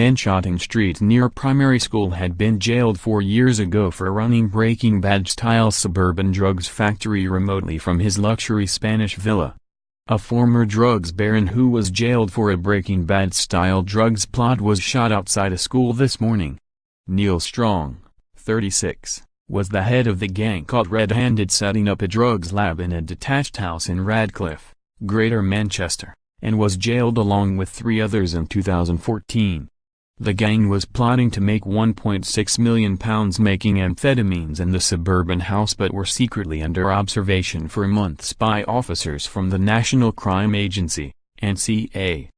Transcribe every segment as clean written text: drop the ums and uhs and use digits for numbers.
men shot in street near primary school had been jailed 4 years ago for running Breaking Bad-style suburban drugs factory remotely from his luxury Spanish villa. A former drugs baron who was jailed for a Breaking Bad-style drugs plot was shot outside a school this morning. Neil Strong, 36, was the head of the gang caught red-handed setting up a drugs lab in a detached house in Radcliffe, Greater Manchester, and was jailed along with 3 others in 2014. The gang was plotting to make £1.6 million making amphetamines in the suburban house but were secretly under observation for months by officers from the National Crime Agency, NCA.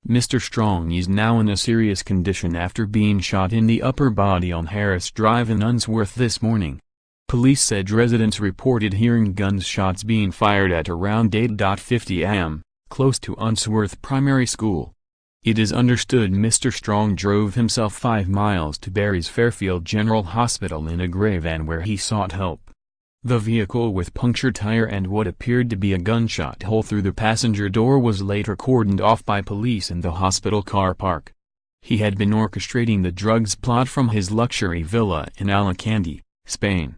Mr. Strong is now in a serious condition after being shot in the upper body on Harris Drive in Unsworth this morning. Police said residents reported hearing gunshots being fired at around 8:50 am, close to Unsworth Primary School. It is understood Mr. Strong drove himself 5 miles to Bury's Fairfield General Hospital in a grey van where he sought help. The vehicle with punctured tire and what appeared to be a gunshot hole through the passenger door was later cordoned off by police in the hospital car park. He had been orchestrating the drugs plot from his luxury villa in Alicante, Spain.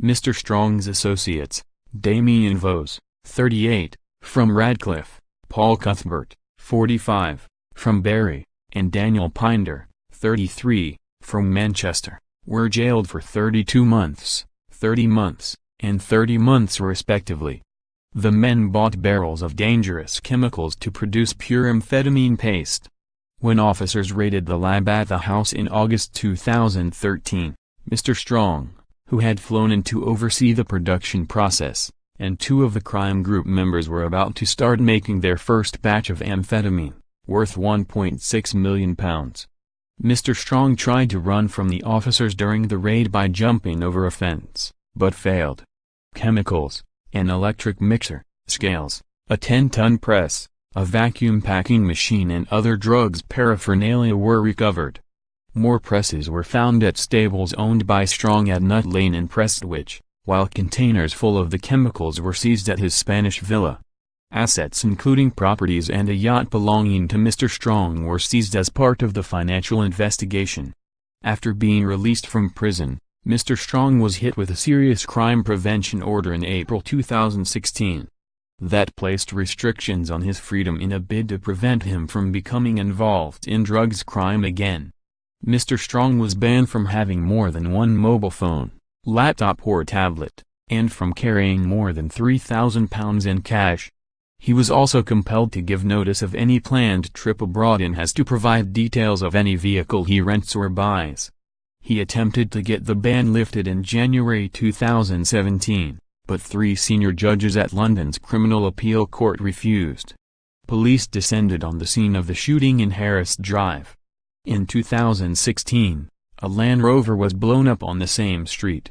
Mr. Strong's associates, Damien Vos, 38, from Radcliffe, Paul Cuthbert, 45, from Bury, and Daniel Pinder, 33, from Manchester, were jailed for 32 months, 30 months, and 30 months respectively. The men bought barrels of dangerous chemicals to produce pure amphetamine paste. When officers raided the lab at the house in August 2013, Mr. Strong, who had flown in to oversee the production process, and 2 of the crime group members were about to start making their first batch of amphetamine, worth £1.6 million. Mr. Strong tried to run from the officers during the raid by jumping over a fence, but failed. Chemicals, an electric mixer, scales, a 10-ton press, a vacuum packing machine and other drugs paraphernalia were recovered. More presses were found at stables owned by Strong at Nut Lane in Prestwich, while containers full of the chemicals were seized at his Spanish villa. Assets including properties and a yacht belonging to Mr. Strong were seized as part of the financial investigation. After being released from prison, Mr. Strong was hit with a serious crime prevention order in April 2016. That placed restrictions on his freedom in a bid to prevent him from becoming involved in drugs crime again. Mr. Strong was banned from having more than 1 mobile phone, laptop or tablet, and from carrying more than £3,000 in cash. He was also compelled to give notice of any planned trip abroad and has to provide details of any vehicle he rents or buys. He attempted to get the ban lifted in January 2017, but 3 senior judges at London's Criminal Appeal Court refused. Police descended on the scene of the shooting in Harris Drive. In 2016, a Land Rover was blown up on the same street.